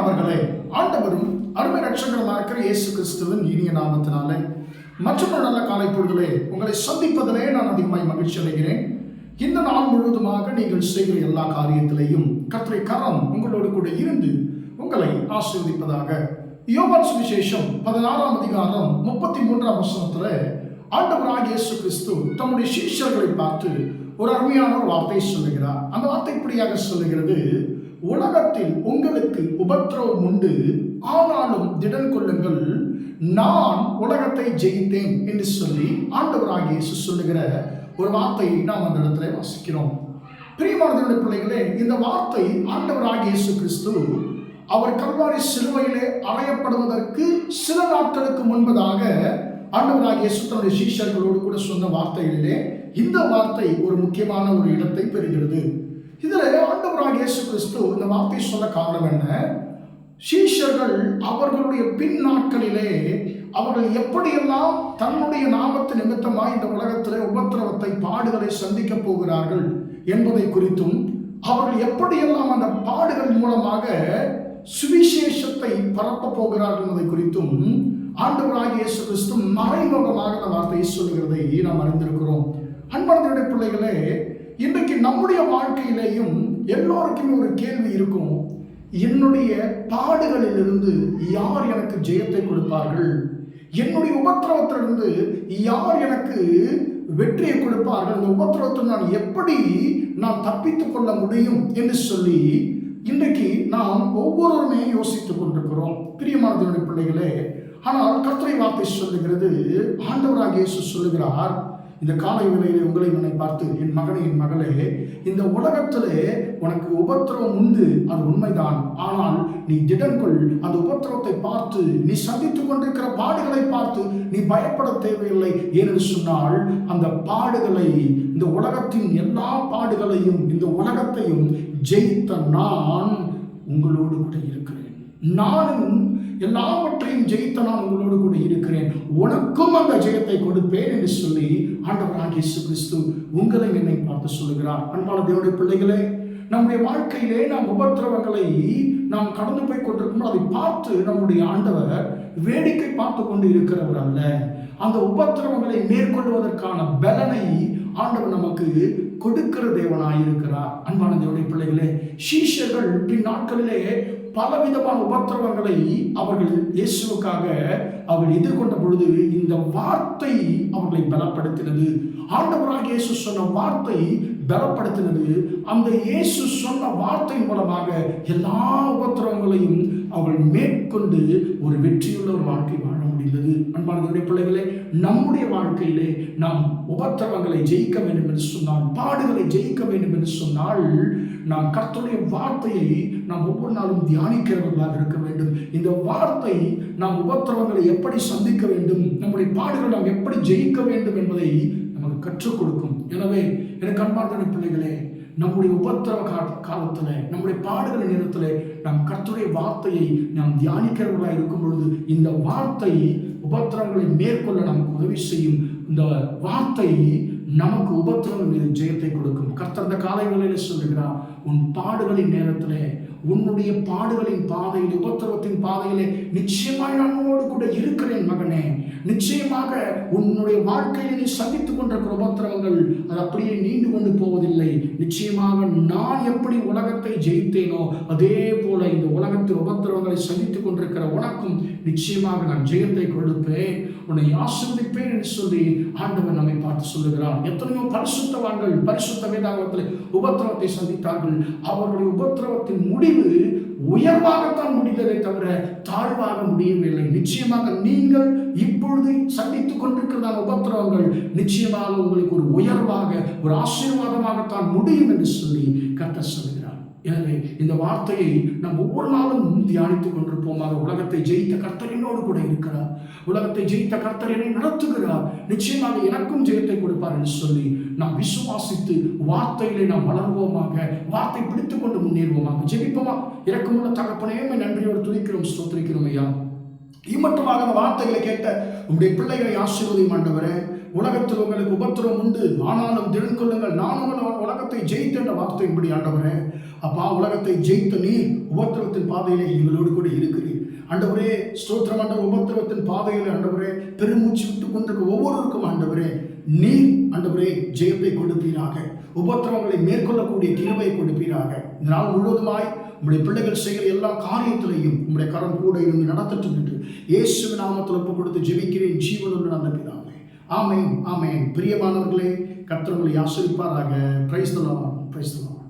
பிரியமானவர்களே, ஆண்டவரும் அருமை ரட்சகருமாக இருக்கிற இயேசு கிறிஸ்துவின் இனிய நாமத்தினாலே மற்றொரு நல்ல காலை பொழுதிலே உங்களை சந்திப்பதிலே நான் அதிகமாய் மகிழ்ச்சி அடைகிறேன். இந்த நாள் முழுவதுமாக நீங்கள் செய்கிற எல்லா காரியத்திலேயும் கர்த்தருடைய கரம் உங்களோடு கூட இருந்து உங்களை ஆசீர்வதிப்பதாக. யோவான் சுவிசேஷம் 16ஆம் அதிகாரம் 33ஆம் வசனத்திலே ஆண்டவராகிய இயேசு கிறிஸ்து தம்முடைய சீஷர்களை பார்த்து ஒரு அருமையான ஒரு வார்த்தை சொல்லுகிறார். அந்த வார்த்தை இப்படியாக சொல்லுகிறது: உலகத்தில் உங்களுக்கு உபத்திரவம் உண்டு, ஆனாலும் திடன் கொள்ளுங்கள், நான் உலகத்தை ஜெயித்தேன் என்று சொல்லி ஆண்டவராகிய இயேசு சொல்லுகிற ஒரு வார்த்தையை நாம் அந்த இடத்துல வாசிக்கிறோம். பிரியமானவருடைய பிள்ளைகளே, இந்த வார்த்தை ஆண்டவராகிய இயேசு கிறிஸ்து அவர் கல்வாரி சிலுவையிலே அறையப்படுவதற்கு சில நாட்களுக்கு முன்பதாக ஆண்டவராகிய இயேசு தன்னுடைய சீஷர்களோடு கூட சொன்ன வார்த்தைகளிலே இந்த வார்த்தை ஒரு முக்கியமான ஒரு இடத்தை பெறுகிறது. இதில் ஆண்டவராகிய இயேசு கிறிஸ்து இந்த வார்த்தை சொல்ல காரணம் என்ன? சீஷர்கள் அவர்களுடைய பின் நாட்களிலே அவர்கள் எப்படியெல்லாம் தன்னுடைய நாமத்து நிமித்தமாய் இந்த உலகத்திலே உபத்திரவத்தை பாடுகளை சந்திக்க போகிறார்கள் என்பதை குறித்தும், அவர்கள் எப்படியெல்லாம் அந்த பாடுகள் மூலமாக சுவிசேஷத்தை பரப்ப போகிறார்கள் என்பதை குறித்தும் ஆண்டவராகிய இயேசு கிறிஸ்து மறைமுகமாக இந்த வார்த்தையை சொல்லுகிறதை நாம் அறிந்திருக்கிறோம். அன்பார்ந்தவருடைய பிள்ளைகளே, இன்றைக்கு நம்முடைய வாழ்க்கையிலேயும் எல்லோருக்குமே ஒரு கேள்வி இருக்கும்: என்னுடைய பாடுகளிலிருந்து யார் எனக்கு ஜெயத்தை கொடுப்பார்கள்? என்னுடைய உபத்திரவத்திலிருந்து யார் எனக்கு வெற்றியை கொடுப்பார்கள்? இந்த உபத்திரவத்தில் நான் எப்படி தப்பித்துக் கொள்ள முடியும் என்று சொல்லி இன்றைக்கு நாம் ஒவ்வொருவருமே யோசித்துக் கொண்டிருக்கிறோம். பிரியமானவருடைய பிள்ளைகளே, ஆனால் கர்த்தருடைய வார்த்தை சொல்லுகிறது, ஆண்டவராகிய இயேசு சொல்லுகிறார், இந்த காலை வேளையிலே உங்களை என்னை பார்த்து, என் மகனே, என் மகளே, இந்த உலகத்திலே உனக்கு உபத்திரவம் உண்டு, அது உண்மைதான். ஆனால் நீ திடன் கொள். அந்த உபத்திரவத்தை பார்த்து, நீ சந்தித்துக் கொண்டிருக்கிற பாடுகளை பார்த்து நீ பயப்பட தேவையில்லை. ஏனென்று சொன்னால், அந்த பாடுகளை, இந்த உலகத்தின் எல்லா பாடுகளையும், இந்த உலகத்தையும் ஜெயித்த நான் உங்களோடு கூட இருக்கிறேன். நானும் எல்லாவற்றையும் ஜெயித்த நான் உங்களோடு கூட இருக்கிறேன், உனக்கும் அந்த ஜெயத்தை கொடுப்பேன் என்று சொல்லி ஆண்டவராகிய இயேசு கிறிஸ்து உங்களை என்னை பார்த்து சொல்லுகிறார். அன்பான தேவனுடைய பிள்ளைகளே, நம்முடைய வாழ்க்கையிலே நாம் உபத்திரவங்களை நாம் கடந்து போய் கொண்டிருக்கும் அதை பார்த்து நம்முடைய ஆண்டவர் வேடிக்கை பார்த்து கொண்டு இருக்கிறவர் அல்ல. அந்த உபத்திரவங்களை மேற்கொள்வதற்கான பலனை ஆண்டவர் நமக்கு கொடுக்கிற தேவனாயிருக்கிறார். அன்பான தேவனுடைய பிள்ளைகளே, சீஷர்கள் பின் நாட்களிலே பலவிதமான உபத்திரவங்களை அவர்கள் இயேசுவுக்காக அவர்கள் எதிர்கொண்ட பொழுது இந்த வார்த்தை அவர்களை பலப்படுத்தினது. ஆண்டவராகிய இயேசு சொன்ன வார்த்தை பலப்படுத்தினது. அந்த இயேசு சொன்ன வார்த்தை மூலமாக எல்லா உபத்திரவங்களையும் அவர்கள் மேற்கொண்டு ஒரு வெற்றியுள்ள ஒரு வாழ்க்கை வாழ முடிந்தது. அன்பான பிள்ளைகளே, நம்முடைய வாழ்க்கையிலே நாம் உபத்திரவங்களை ஜெயிக்க வேண்டும் என்று சொன்னால், பாடுகளை ஜெயிக்க வேண்டும் என்று சொன்னால், நாம் கர்த்தருடைய வார்த்தையை நாம் ஒவ்வொரு நாளும் தியானிக்கிறவர்களாக இருக்க வேண்டும். இந்த வார்த்தை நாம் உபத்திரவங்களை எப்படி சந்திக்க வேண்டும், நம்முடைய பாடுகளை நாம் எப்படி ஜெயிக்க வேண்டும் என்பதை நமக்கு கற்றுக் கொடுக்கும். எனவே எனக்கு அன்பான பிள்ளைகளே, நம்முடைய உபத்திரவ காலத்தில், நம்முடைய பாடுகள் நேரத்தில் நாம் கர்த்தருடைய வார்த்தையை நாம் தியானிக்கிறவர்களாக இருக்கும் பொழுது இந்த வார்த்தை உபத்திரவங்களை மேற்கொள்ள நமக்கு உதவி செய்யும். இந்த வார்த்தை நமக்கு உபத்திரவங்கள் மீது ஜெயத்தை கொடுக்கும். கர்த்தர் இந்த காலை வேளையிலே சொல்லுகிறார், உன் பாடுகளின் நேரத்திலே, உன்னுடைய பாடுகளின் பாதையில், உபத்திரவத்தின் பாதையிலே நிச்சயமாக நான் உன்னோடு கூட இருக்கிறேன் மகனே. நிச்சயமாக உன்னுடைய வாழ்க்கையில் நீ சந்தித்துக் கொண்டிருக்கிற உபத்திரவங்கள் அது அப்படியே நீண்டு கொண்டு போவதில்லை. நிச்சயமாக நான் எப்படி உலகத்தை ஜெயித்தேனோ அதே போல இந்த உலகத்தில் உபத்திரவங்களை சந்தித்துக் கொண்டிருக்கிற உனக்கும் நிச்சயமாக நான் ஜெயத்தை கொடுப்பேன், உன்னை ஆசீர்வதிப்பேன் என்று சொல்லி ஆண்டவர் நம்மை பார்த்து சொல்லுகிறார். எத்தனையோ பரிசுத்தவான்கள் பரிசுத்த வேதாகமத்தில் உபத்திரவத்தை சந்தித்தார்கள். அவர்களுடைய உபத்திரவத்தின் முடிவு உயர்வாகத்தான் முடிந்ததை தவிர தாழ்வாக முடியவில்லை. நிச்சயமாக நீங்கள் இப்பொழுது சந்தித்துக் கொண்டிருக்கிறதான உபத்திரவங்கள் நிச்சயமாக உங்களுக்கு ஒரு உயர்வாக, ஒரு ஆசீர்வாதமாகத்தான் முடியும் என்று சொல்லி கர்த்தர் சொல்கிறார். எனவே இந்த வார்த்தையை நாம் ஒவ்வொரு நாளும் தியானித்துக் கொண்டிருப்போமாக. உலகத்தை ஜெயித்த கர்த்தர் என்னோடு கூட இருக்கிறார், உலகத்தை ஜெயித்த கர்த்தர் என்னை நடத்துகிறார், நிச்சயமாக எனக்கும் ஜெயத்தை கொடுப்பார் என்று சொல்லி நாம் விசுவாசித்து வார்த்தையிலே நாம் வளர்வோமாக, வார்த்தை பிடித்துக் கொண்டு முன்னேறுவோமாக. ஜெபிப்போமா? இரக்கமுள்ள தகப்பனே, நன்றியோடு துதிக்கிறோம், ஸ்தோத்திரிக்கிறோம் ஐயா. இம்மட்டுமாக அந்த வார்த்தைகளை கேட்ட உங்களுடைய பிள்ளைகளை ஆசீர்வதியும் ஆண்டவரே. உலகத்தில் உங்களுக்கு உபத்திரவம் உண்டு, ஆனாலும் திடன் கொள்ளுங்கள், நான் உலகத்தை ஜெயித்த வார்த்தையின்படி ஆண்டவரே, அப்பா, உலகத்தை ஜெயித்த நீர் உபத்திரவத்தின் பாதையிலே எங்களோடு கூட இருக்கிறீர் ஆண்டவரே. ஸ்தோத்திரம் ஆண்டவர். உபத்திரவத்தின் பாதையில் ஆண்டவரே பெருமூச்சு விட்டுக் கொண்டிருக்க ஒவ்வொருவருக்கும் ஆண்டவரே நீர் ஆண்டவரே ஜெயத்தை கொடுப்பீராக. உபத்திரவங்களை மேற்கொள்ளக்கூடிய கிருபையை கொடுப்பீராக. இந்த நாள் முழுவதுமாய் உங்களுடைய பிள்ளைகள் செய்கிற எல்லா காரியத்திலையும் உங்களுடைய கரம் கூட இருந்து நடத்தட்டும் என்று இயேசுவின் நாமத்தில் ஒப்பு கொடுத்து ஜெபிக்கிறேன் ஜீவனுள்ள நல்ல பிதாவே. ஆமென், ஆமென். பிரியமானவர்களே, கர்த்தர் உங்களை ஆசீர்வதிப்பாராக. Praise the Lord, praise the Lord.